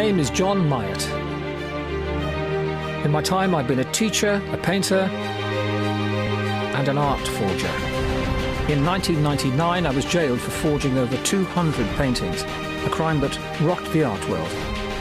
name is John Myatt. In my time, I've been a teacher, a painter, and an art forger. In 1999, I was jailed for forging over 200 paintings, a crime that rocked the art world,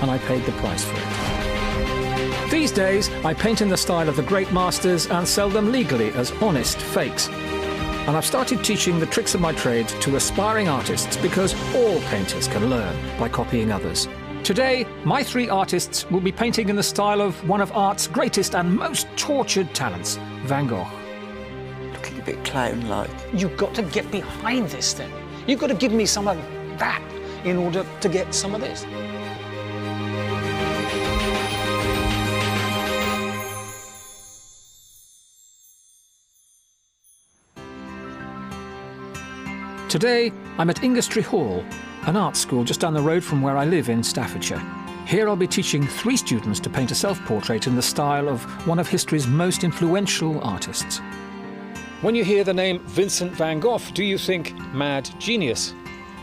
and I paid the price for it. These days, I paint in the style of the great masters and sell them legally as honest fakes. And I've started teaching the tricks of my trade to aspiring artists because all painters can learn by copying others. Today, my three artists will be painting in the style of one of art's greatest and most tortured talents, Van Gogh. Looking a bit clown-like. You've got to get behind this thing. You've got to give me some of that in order to get some of this. Today, I'm at Ingestre Hall, an art school just down the road from where I live in Staffordshire. Here I'll be teaching 3 students to paint a self-portrait in the style of one of history's most influential artists. When you hear the name Vincent Van Gogh, do you think mad genius?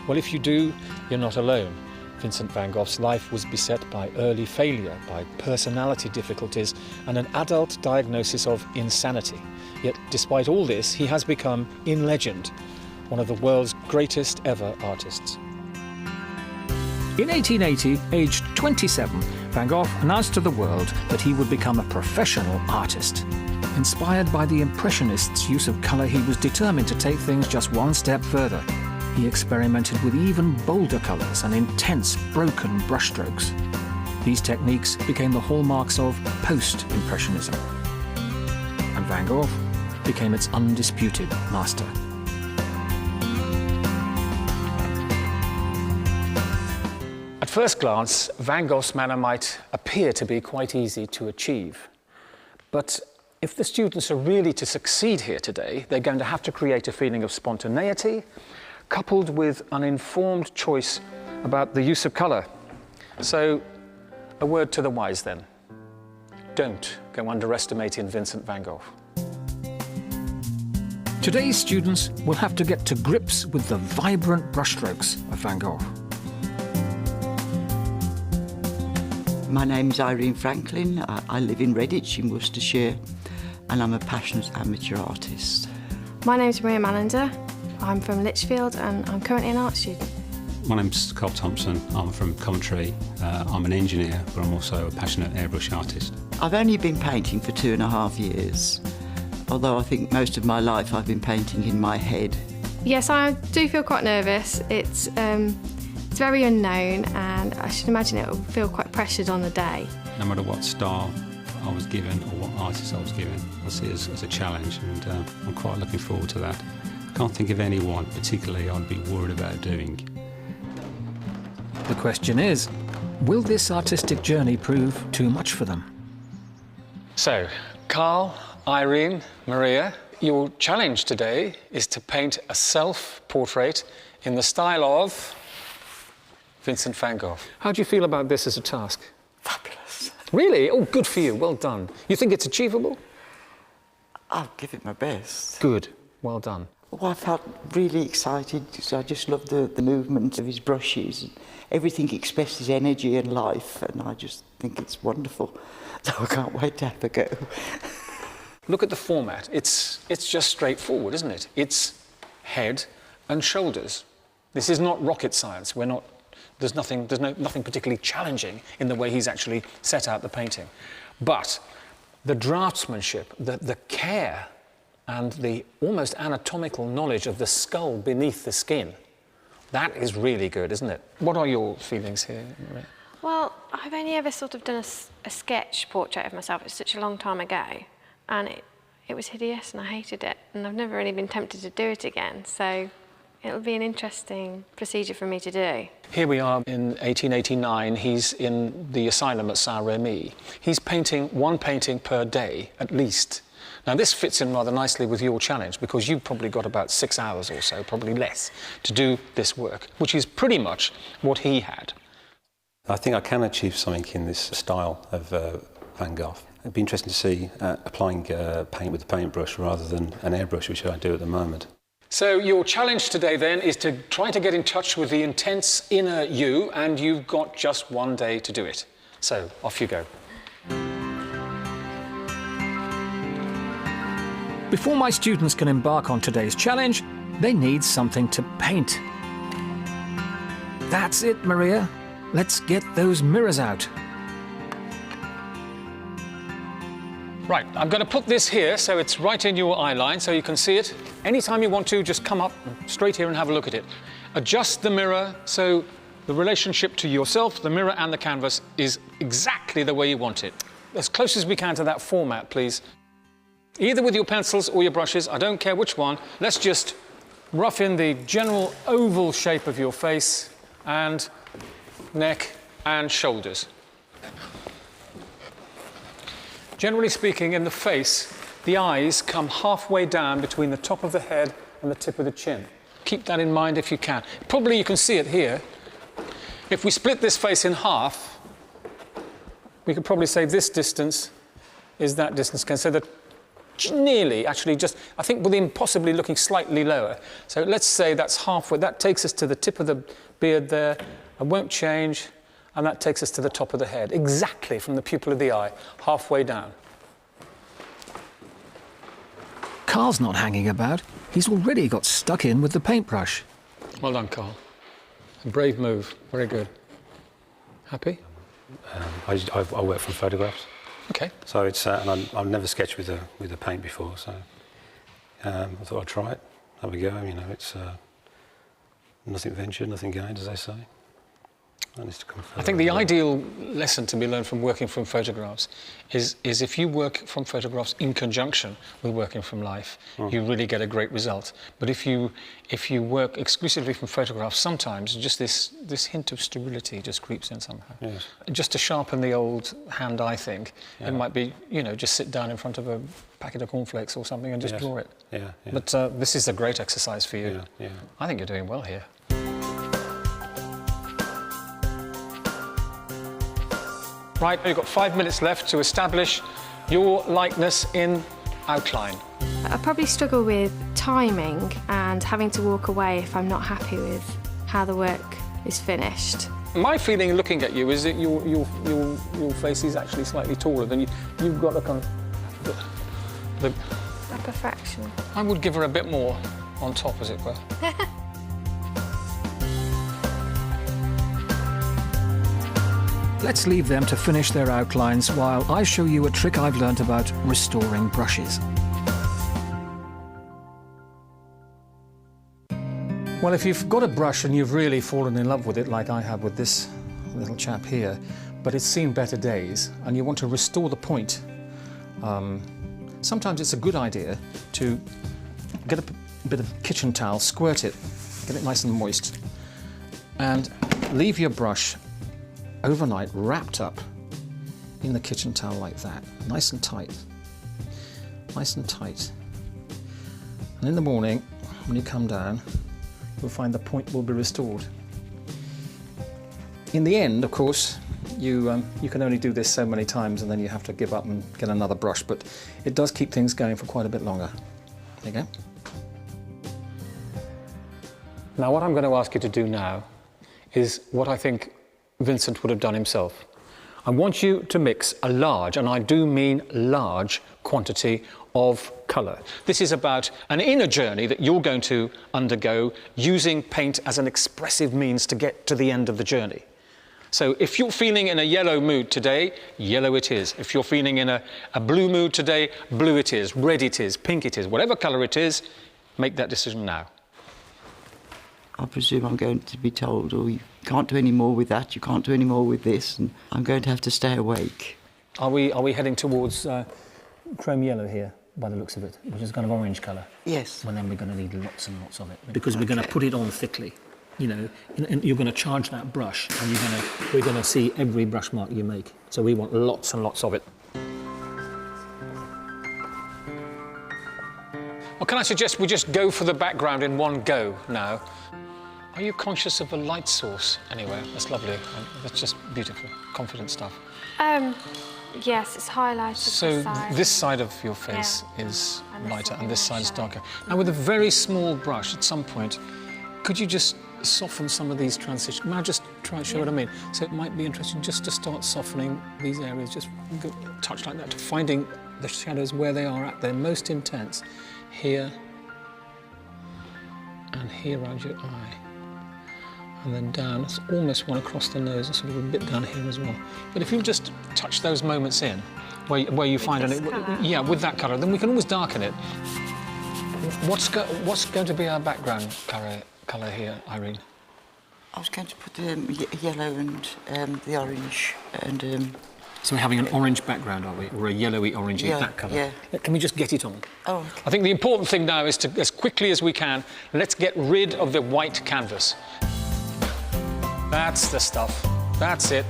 Well, if you do, you're not alone. Vincent van Gogh's life was beset by early failure, by personality difficulties, and an adult diagnosis of insanity. Yet, despite all this, he has become, in legend, one of the world's greatest ever artists. In 1880, aged 27, Van Gogh announced to the world that he would become a professional artist. Inspired by the Impressionists' use of colour, he was determined to take things just one step further. He experimented with even bolder colours and intense, broken brushstrokes. These techniques became the hallmarks of post-Impressionism. And Van Gogh became its undisputed master. At first glance, Van Gogh's manner might appear to be quite easy to achieve. But if the students are really to succeed here today, they're going to have to create a feeling of spontaneity, coupled with an informed choice about the use of colour. So, a word to the wise then. Don't go underestimating Vincent van Gogh. Today's students will have to get to grips with the vibrant brushstrokes of Van Gogh. My name's Irene Franklin. I live in Redditch in Worcestershire, and I'm a passionate amateur artist. My name's Maria Mallender. I'm from Lichfield and I'm currently an art student. My name's Carl Thompson. I'm from Coventry. I'm an engineer, but I'm also a passionate airbrush artist. I've only been painting for 2.5 years, although I think most of my life I've been painting in my head. Yes, I do feel quite nervous. It's very unknown and I should imagine it will feel quite pressured on the day. No matter what style I was given or what artist I was given, I see it as a challenge, and I'm quite looking forward to that. I can't think of anyone particularly I'd be worried about doing. The question is, will this artistic journey prove too much for them? So, Carl, Irene, Maria, your challenge today is to paint a self-portrait in the style of Vincent van Gogh. How do you feel about this as a task? Fabulous. Really? Oh, good for you. Well done. You think it's achievable? I'll give it my best. Good. Well done. Well, I felt really excited. I just love the movement of his brushes. Everything expresses energy and life, and I just think it's wonderful. So I can't wait to have a go. Look at the format. It's just straightforward, isn't it? It's head and shoulders. This is not rocket science. There's nothing particularly challenging in the way he's actually set out the painting. But the draftsmanship, the care, and the almost anatomical knowledge of the skull beneath the skin, that is really good, isn't it? What are your feelings here, Maria? Well, I've only ever sort of done a sketch portrait of myself. It's such a long time ago, and it was hideous and I hated it, and I've never really been tempted to do it again, so it'll be an interesting procedure for me to do. Here we are in 1889. He's in the asylum at Saint-Rémy. He's painting one painting per day, at least. Now, this fits in rather nicely with your challenge because you've probably got about 6 hours or so, probably less, to do this work, which is pretty much what he had. I think I can achieve something in this style of Van Gogh. It'd be interesting to see applying paint with a paintbrush rather than an airbrush, which I do at the moment. So your challenge today then is to try to get in touch with the intense inner you, and you've got just one day to do it. So off you go. Before my students can embark on today's challenge, they need something to paint. That's it, Maria. Let's get those mirrors out. Right, I'm going to put this here so it's right in your eye line so you can see it. Anytime you want to, just come up straight here and have a look at it. Adjust the mirror so the relationship to yourself, the mirror and the canvas is exactly the way you want it. As close as we can to that format, please. Either with your pencils or your brushes, I don't care which one. Let's just rough in the general oval shape of your face and neck and shoulders. Generally speaking, in the face, the eyes come halfway down between the top of the head and the tip of the chin. Keep that in mind if you can. Probably you can see it here. If we split this face in half, we could probably say this distance is that distance. So that nearly, actually just, I think within possibly looking slightly lower. So let's say that's halfway. That takes us to the tip of the beard there. I won't change. And that takes us to the top of the head, exactly from the pupil of the eye, halfway down. Carl's not hanging about. He's already got stuck in with the paintbrush. Well done, Carl. A brave move. Very good. Happy? I work from photographs. Okay. So it's and I've never sketched with a paint before, so I thought I'd try it, have a go. You know, it's nothing ventured, nothing gained, as they say. I think the ideal lesson to be learned from working from photographs is if you work from photographs in conjunction with working from life, you really get a great result. But if you work exclusively from photographs, sometimes just this hint of sterility just creeps in somehow. Yes. Just to sharpen the old hand, I think, it might be, you know, just sit down in front of a packet of cornflakes or something and just draw it. Yeah. But this is a great exercise for you. Yeah. I think you're doing well here. Right, you've got 5 minutes left to establish your likeness in outline. I probably struggle with timing and having to walk away if I'm not happy with how the work is finished. My feeling looking at you is that your face is actually slightly taller than you. You've got a kind of... A perfection. I would give her a bit more on top, as it were. Let's leave them to finish their outlines while I show you a trick I've learnt about restoring brushes. Well, if you've got a brush and you've really fallen in love with it, like I have with this little chap here, but it's seen better days, and you want to restore the point, sometimes it's a good idea to get a bit of kitchen towel, squirt it, get it nice and moist, and leave your brush overnight wrapped up in the kitchen towel like that, nice and tight, nice and tight. And in the morning, when you come down, you'll find the point will be restored. In the end, of course, you can only do this so many times and then you have to give up and get another brush, but it does keep things going for quite a bit longer. There you go. Now, what I'm going to ask you to do now is what I think Vincent would have done himself. I want you to mix a large, and I do mean large, quantity of colour. This is about an inner journey that you're going to undergo using paint as an expressive means to get to the end of the journey. So if you're feeling in a yellow mood today, yellow it is. If you're feeling in a blue mood today, blue it is, red it is, pink it is, whatever colour it is, make that decision now. I presume I'm going to be told, oh, you can't do any more with that, you can't do any more with this, and I'm going to have to stay awake. Are we heading towards chrome yellow here, by the looks of it, which is kind of orange colour? Yes. Well, then we're going to need lots and lots of it, because we're going to put it on thickly. You know, and you're going to charge that brush, and we're going to see every brush mark you make. So we want lots and lots of it. Well, can I suggest we just go for the background in one go now? Are you conscious of a light source anywhere? That's lovely. That's just beautiful, confident stuff. Yes, it's highlighted. So this side of your face is lighter and this side is darker. Now with a very small brush at some point, could you just soften some of these transitions? May I just try and show what I mean? So it might be interesting just to start softening these areas, just go, touch like that, to finding the shadows where they are at their most intense. Here and here around your eye. And then down, it's almost one across the nose, and sort of a bit down here as well. But if you just touch those moments in, where you find it, yeah, with that colour, then we can always darken it. What's going to be our background colour here, Irene? I was going to put yellow and the orange and... So we're having an orange background, are we? Or a yellowy orangey, that colour? Yeah. Can we just get it on? Oh, okay. I think the important thing now is to, as quickly as we can, let's get rid of the white canvas. That's the stuff. That's it.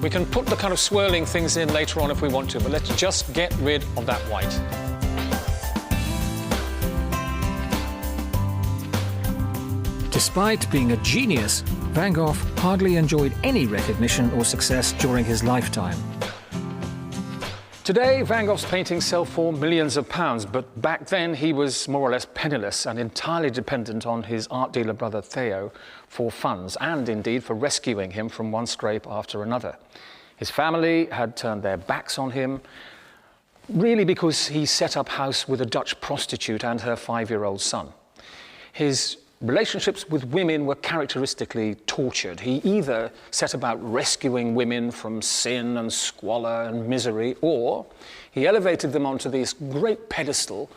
We can put the kind of swirling things in later on if we want to, but let's just get rid of that white. Despite being a genius, Van Gogh hardly enjoyed any recognition or success during his lifetime. Today, Van Gogh's paintings sell for millions of pounds, but back then he was more or less penniless and entirely dependent on his art dealer brother Theo for funds and indeed for rescuing him from one scrape after another. His family had turned their backs on him, really because he set up house with a Dutch prostitute and her 5-year-old son. His relationships with women were characteristically tortured. He either set about rescuing women from sin and squalor and misery, or he elevated them onto this great pedestal,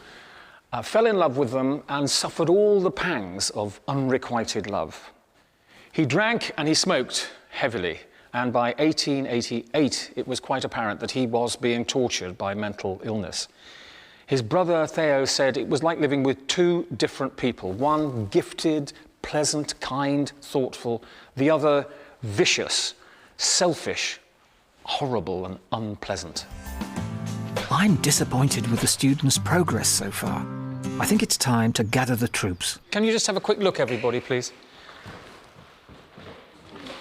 fell in love with them, and suffered all the pangs of unrequited love. He drank and he smoked heavily, and by 1888 it was quite apparent that he was being tortured by mental illness. His brother Theo said it was like living with two different people, one gifted, pleasant, kind, thoughtful, the other vicious, selfish, horrible and unpleasant. I'm disappointed with the students' progress so far. I think it's time to gather the troops. Can you just have a quick look, everybody, please?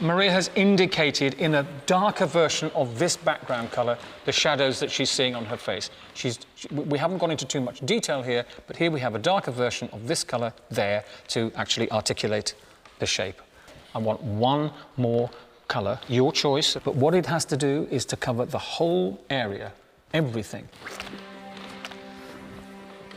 Maria has indicated in a darker version of this background colour the shadows that she's seeing on her face. We haven't gone into too much detail here, but here we have a darker version of this colour there to actually articulate the shape. I want one more colour, your choice, but what it has to do is to cover the whole area, everything.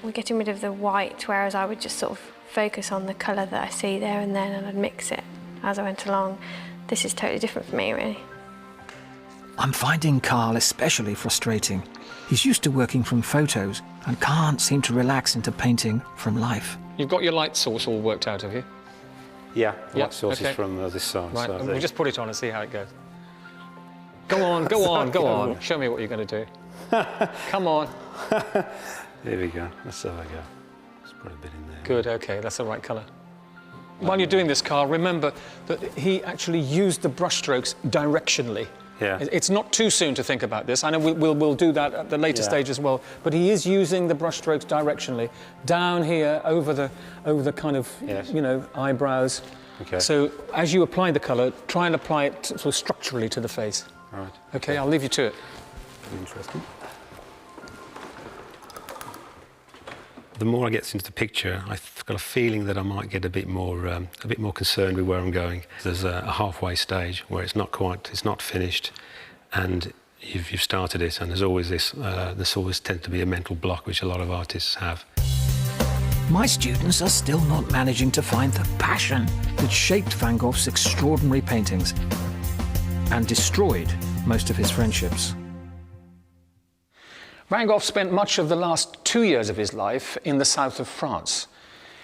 We're getting rid of the white, whereas I would just sort of focus on the colour that I see there and then, and I'd mix it as I went along. This is totally different for me, really. I'm finding Carl especially frustrating. He's used to working from photos and can't seem to relax into painting from life. You've got your light source all worked out, have you? Yeah, the Yeah, light source okay. is from this side. Right, So and we'll just put it on and see how it goes. Go on, go on, go on. Show me what you're going to do. Come on. There we go. Let's have a go. Let's put a bit in there. Good, okay, that's the right colour. While you're doing this, Carl, remember that he actually used the brushstrokes directionally. Yeah. It's not too soon to think about this. I know we'll do that at the later stage as well, but he is using the brushstrokes directionally down here over the kind of eyebrows. Okay. So as you apply the colour, try and apply it sort of structurally to the face. All right. Okay, I'll leave you to it. Interesting. The more I get into the picture, I've got a feeling that I might get a bit more concerned with where I'm going. There's a halfway stage where it's not finished, and you've started it, and there's always this always tends to be a mental block, which a lot of artists have. My students are still not managing to find the passion that shaped Van Gogh's extraordinary paintings and destroyed most of his friendships. Van Gogh spent much of the last 2 years of his life in the south of France.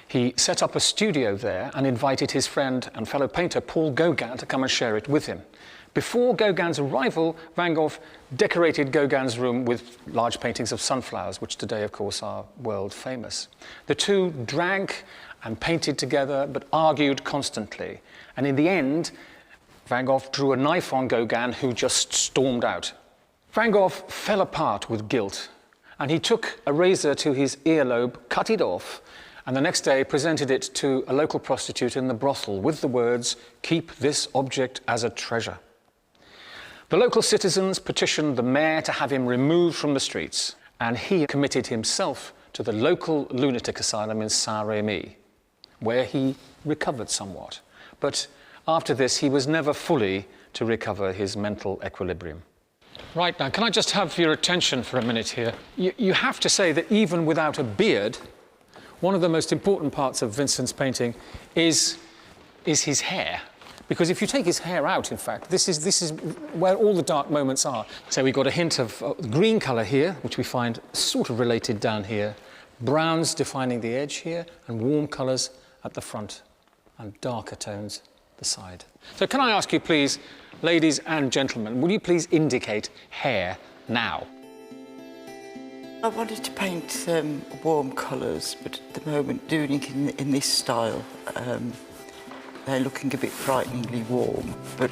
He set up a studio there and invited his friend and fellow painter Paul Gauguin to come and share it with him. Before Gauguin's arrival, Van Gogh decorated Gauguin's room with large paintings of sunflowers, which today, of course, are world famous. The two drank and painted together, but argued constantly. And in the end, Van Gogh drew a knife on Gauguin, who just stormed out. Van Gogh fell apart with guilt, and he took a razor to his earlobe, cut it off, and the next day presented it to a local prostitute in the brothel with the words, "Keep this object as a treasure." The local citizens petitioned the mayor to have him removed from the streets, and he committed himself to the local lunatic asylum in Saint-Rémy, where he recovered somewhat. But after this, he was never fully to recover his mental equilibrium. Right, now, can I just have your attention for a minute here? You have to say that even without a beard, one of the most important parts of Vincent's painting is his hair. Because if you take his hair out, in fact, this is where all the dark moments are. So we've got a hint of green colour here, which we find sort of related down here, browns defining the edge here, and warm colours at the front, and darker tones the side. So can I ask you, please, ladies and gentlemen, will you please indicate hair now? I wanted to paint warm colours, but at the moment doing it in this style, they're looking a bit frighteningly warm, but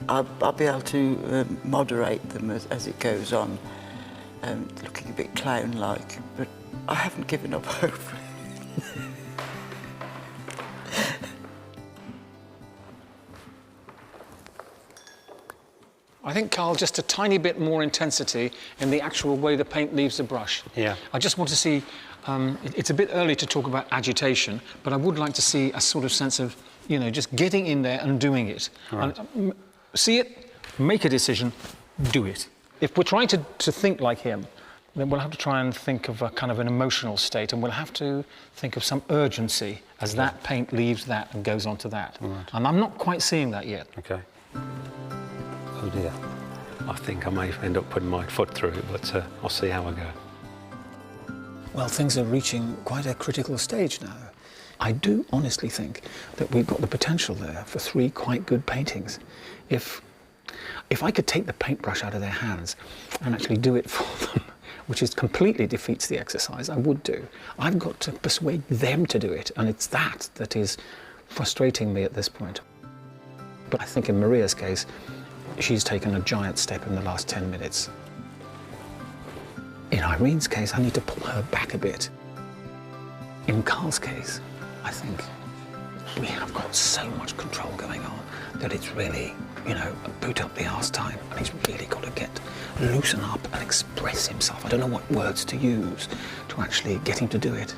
I'll be able to moderate them as it goes on, looking a bit clown-like, but I haven't given up hope. I think, Carl, just a tiny bit more intensity in the actual way the paint leaves the brush. Yeah. I just want to see, it's a bit early to talk about agitation, but I would like to see a sort of sense of, you know, just getting in there and doing it. Right. And, see it, make a decision, do it. If we're trying to think like him, then we'll have to try and think of a kind of an emotional state, and we'll have to think of some urgency as that paint leaves that and goes on to that. Right. And I'm not quite seeing that yet. Okay. Oh dear. I think I may end up putting my foot through it, but I'll see how I go. Well, things are reaching quite a critical stage now. I do honestly think that we've got the potential there for 3 quite good paintings. If I could take the paintbrush out of their hands and actually do it for them, which is completely defeats the exercise, I would do. I've got to persuade them to do it, and it's that is frustrating me at this point. But I think in Maria's case, she's taken a giant step in the last 10 minutes. In Irene's case, I need to pull her back a bit. In Carl's case, I think we have got so much control going on that it's really, you know, a boot up the arse time, and he's really got to loosen up and express himself. I don't know what words to use to actually get him to do it.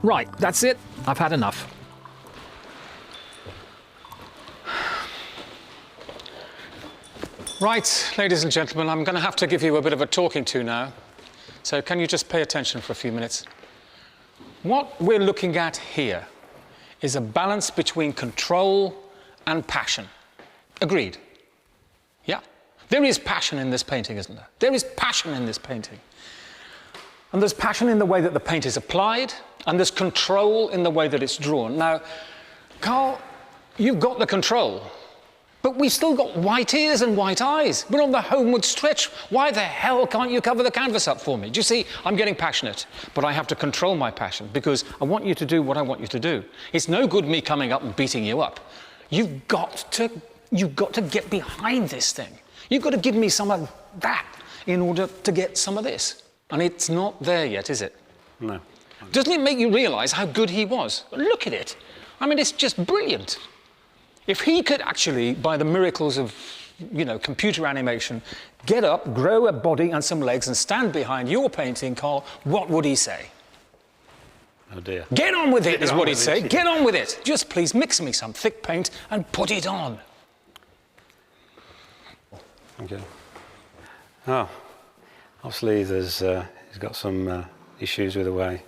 Right, that's it. I've had enough. Right, ladies and gentlemen, I'm going to have to give you a bit of a talking to now. So can you just pay attention for a few minutes? What we're looking at here is a balance between control and passion. Agreed? Yeah. There is passion in this painting, isn't there? There is passion in this painting. And there's passion in the way that the paint is applied, and there's control in the way that it's drawn. Now, Carl, you've got the control, but we've still got white ears and white eyes. We're on the homeward stretch. Why the hell can't you cover the canvas up for me? Do you see, I'm getting passionate, but I have to control my passion because I want you to do what I want you to do. It's no good me coming up and beating you up. You've got to get behind this thing. You've got to give me some of that in order to get some of this. And it's not there yet, is it? No. Doesn't it make you realise how good he was? Look at it. I mean, it's just brilliant. If he could actually, by the miracles of, you know, computer animation, get up, grow a body and some legs and stand behind your painting, Carl, what would he say? Oh dear. Get on with it, is what he'd say. Get on with it. Just please mix me some thick paint and put it on. Okay. Oh, obviously he's got some issues with the way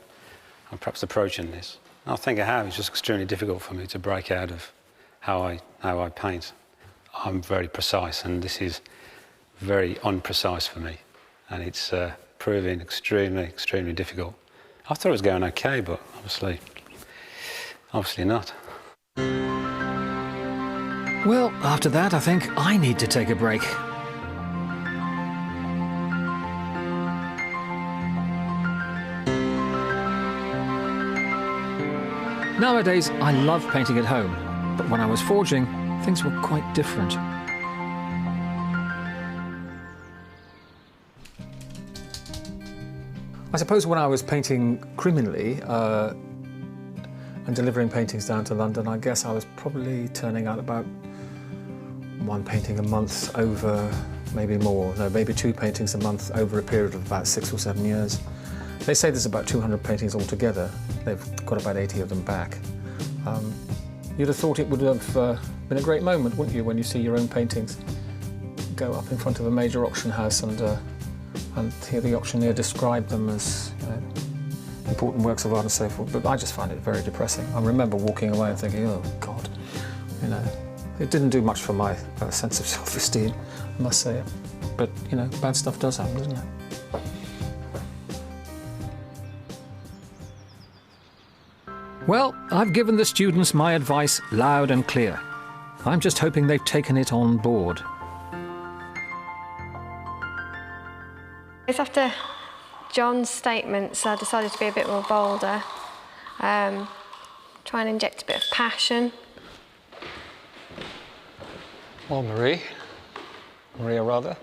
I'm perhaps approaching this. I think I have. It's just extremely difficult for me to break out of how I paint. I'm very precise, and this is very unprecise for me, and it's proving extremely difficult. I thought it was going okay, but obviously not. Well, after that, I think I need to take a break. Nowadays, I love painting at home, but when I was forging, things were quite different. I suppose when I was painting criminally and delivering paintings down to London, I guess I was probably turning out about one painting a month over, maybe more, no, maybe 2 paintings a month over a period of about 6 or 7 years. They say there's about 200 paintings altogether. They've got about 80 of them back. You'd have thought it would have been a great moment, wouldn't you, when you see your own paintings go up in front of a major auction house and hear the auctioneer describe them as, you know, important works of art and so forth. But I just find it very depressing. I remember walking away and thinking, oh God, you know, it didn't do much for my sense of self-esteem, I must say. But, you know, bad stuff does happen, doesn't it? Well, I've given the students my advice loud and clear. I'm just hoping they've taken it on board. It's after John's statements I decided to be a bit more bolder, try and inject a bit of passion. Well, Maria rather,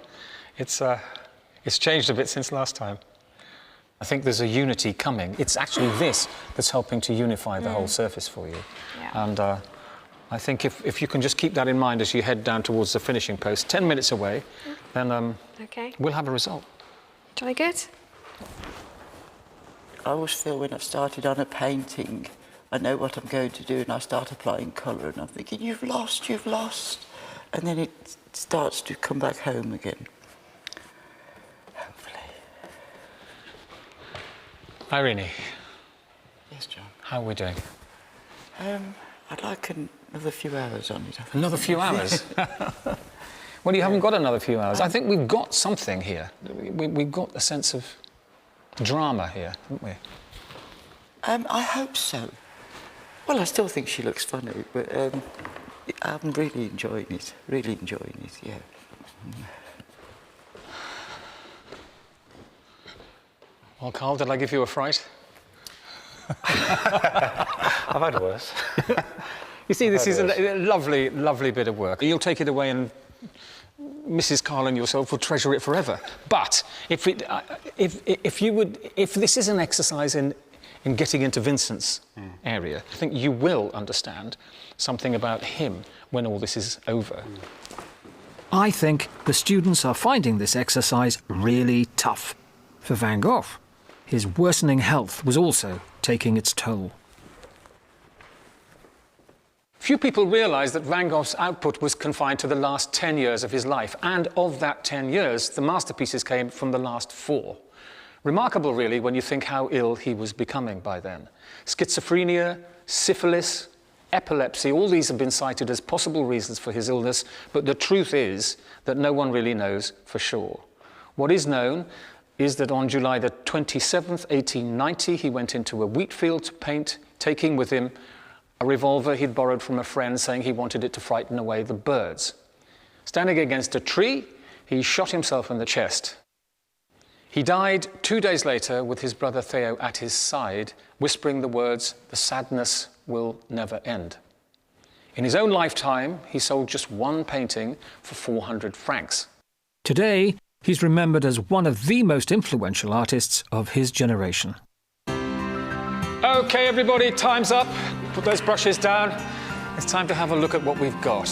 it's changed a bit since last time. I think there's a unity coming. It's actually this that's helping to unify the whole surface for you. Yeah. And I think if you can just keep that in mind as you head down towards the finishing post, 10 minutes away, then Okay. we'll have a result. Jolly good. I always feel when I've started on a painting, I know what I'm going to do, and I start applying colour, and I'm thinking, you've lost. And then it starts to come back home again. Hopefully. Irene, Yes, John. how are we doing? I'd like another few hours on it. I think. Another few hours? Well, you haven't got another few hours. I think we've got something here. We've got a sense of drama here, haven't we? I hope so. Well, I still think she looks funny, but I'm really enjoying it. Yeah. Well, Carl, did I give you a fright? I've had worse. You see, this is a lovely, lovely bit of work. You'll take it away and Mrs. Carl and yourself will treasure it forever. But if this is an exercise in getting into Vincent's area, I think you will understand something about him when all this is over. I think the students are finding this exercise really tough. For Van Gogh, his worsening health was also taking its toll. Few people realise that Van Gogh's output was confined to the last 10 years of his life, and of that 10 years, the masterpieces came from the last 4. Remarkable, really, when you think how ill he was becoming by then. Schizophrenia, syphilis, epilepsy, all these have been cited as possible reasons for his illness, but the truth is that no one really knows for sure. What is known is that on July the 27th, 1890, he went into a wheat field to paint, taking with him a revolver he'd borrowed from a friend, saying he wanted it to frighten away the birds. Standing against a tree, he shot himself in the chest. He died 2 days later with his brother Theo at his side, whispering the words, "The sadness will never end." In his own lifetime, he sold just one painting for 400 francs. Today, he's remembered as one of the most influential artists of his generation. Okay, everybody, time's up. Put those brushes down. It's time to have a look at what we've got.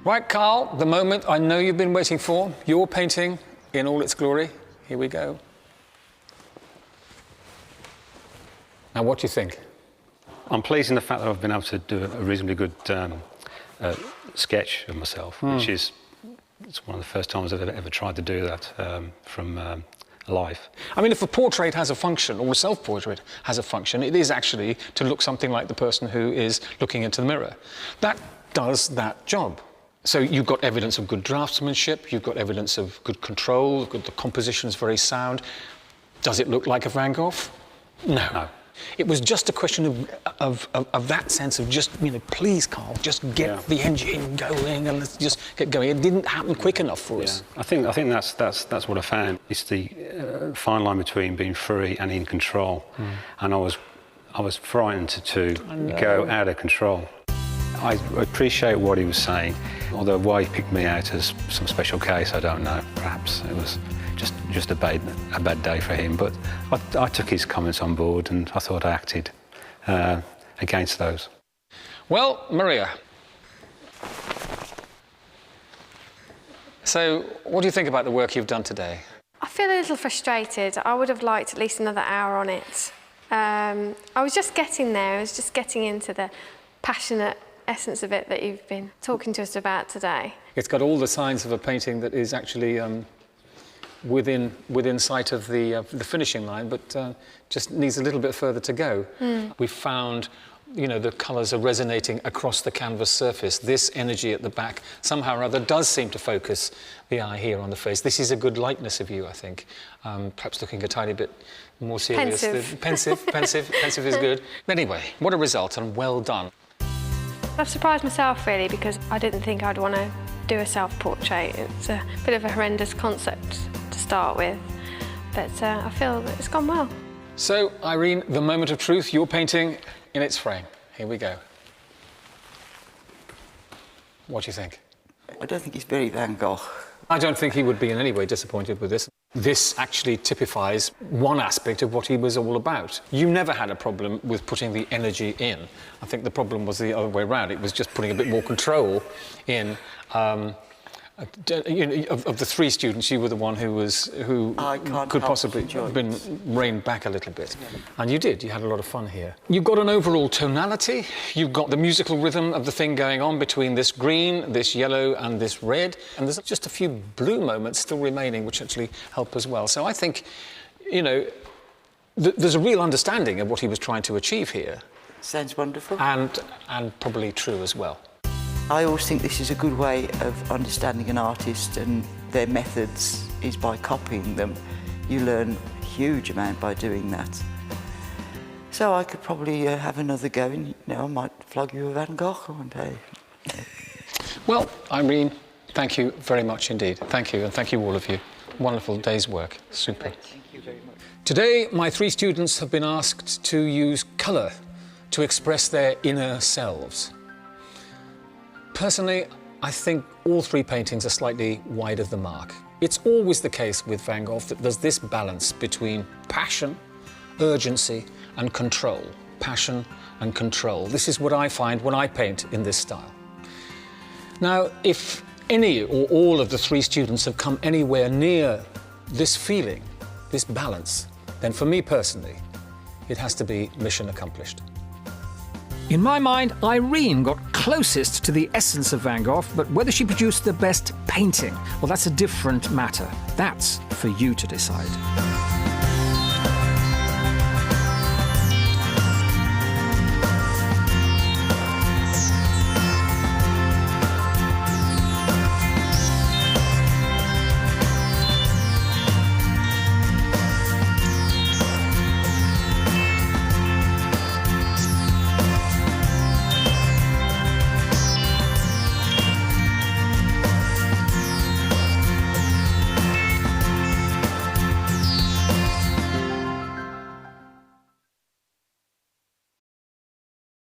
Right, Carl, the moment I know you've been waiting for, your painting in all its glory. Here we go. Now, what do you think? I'm pleased in the fact that I've been able to do a reasonably good sketch of myself, which is it's one of the first times I've ever tried to do that from life. I mean, if a portrait has a function, or a self-portrait has a function, it is actually to look something like the person who is looking into the mirror. That does that job. So you've got evidence of good draftsmanship, you've got evidence of good control, the composition is very sound. Does it look like a Van Gogh? No. It was just a question of that sense of just, you know, please, Carl, just get the engine going and let's just get going. It didn't happen quick enough for us. I think that's what I found. It's the fine line between being free and in control. And I was frightened to go out of control. I appreciate what he was saying, although why he picked me out as some special case, I don't know. Perhaps it was just a bad day for him. But I took his comments on board, and I thought I acted against those. Well, Maria. So, what do you think about the work you've done today? I feel a little frustrated. I would have liked at least another hour on it. I was just getting there. I was just getting into the passionate essence of it that you've been talking to us about today. It's got all the signs of a painting that is actually within sight of the finishing line, but just needs a little bit further to go. We've found, you know, the colours are resonating across the canvas surface. This energy at the back somehow or other does seem to focus the eye here on the face. This is a good likeness of you, I think. Perhaps looking a tiny bit more serious. Pensive is good. Anyway, what a result, and well done. I've surprised myself really, because I didn't think I'd want to do a self-portrait. It's a bit of a horrendous concept to start with, but I feel that it's gone well. So, Irene, the moment of truth, your painting in its frame. Here we go. What do you think? I don't think it's very Van Gogh. I don't think he would be in any way disappointed with this. This actually typifies one aspect of what he was all about. You never had a problem with putting the energy in. I think the problem was the other way around. It was just putting a bit more control in. Of the three students, you were the one who could possibly have been reined back a little bit. And you did. You had a lot of fun here. You've got an overall tonality. You've got the musical rhythm of the thing going on between this green, this yellow and this red. And there's just a few blue moments still remaining, which actually help as well. So I think, you know, there's a real understanding of what he was trying to achieve here. Sounds wonderful. And probably true as well. I always think this is a good way of understanding an artist and their methods is by copying them. You learn a huge amount by doing that. So I could probably have another go and, you know, I might flog you a Van Gogh one day. Well, Irene, thank you very much indeed. Thank you, and thank you all of you. Wonderful day's work. Super. Thank you very much. Today, my three students have been asked to use colour to express their inner selves. Personally, I think all three paintings are slightly wide of the mark. It's always the case with Van Gogh that there's this balance between passion, urgency and control. Passion and control. This is what I find when I paint in this style. Now, if any or all of the three students have come anywhere near this feeling, this balance, then for me personally, it has to be mission accomplished. In my mind, Irene got closest to the essence of Van Gogh, but whether she produced the best painting, well, that's a different matter. That's for you to decide.